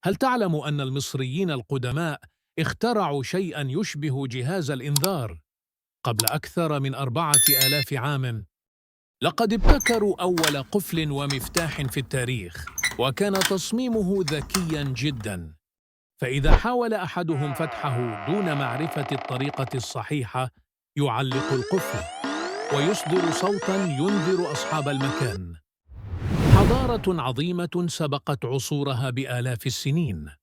هل تعلم أن المصريين القدماء اخترعوا شيئاً يشبه جهاز الإنذار قبل أكثر من 4000 عام؟ لقد ابتكروا أول قفل ومفتاح في التاريخ، وكان تصميمه ذكياً جداً. فإذا حاول أحدهم فتحه دون معرفة الطريقة الصحيحة، يعلق القفل ويصدر صوتاً ينذر أصحاب المكان. حضارة عظيمة سبقت عصورها بآلاف السنين.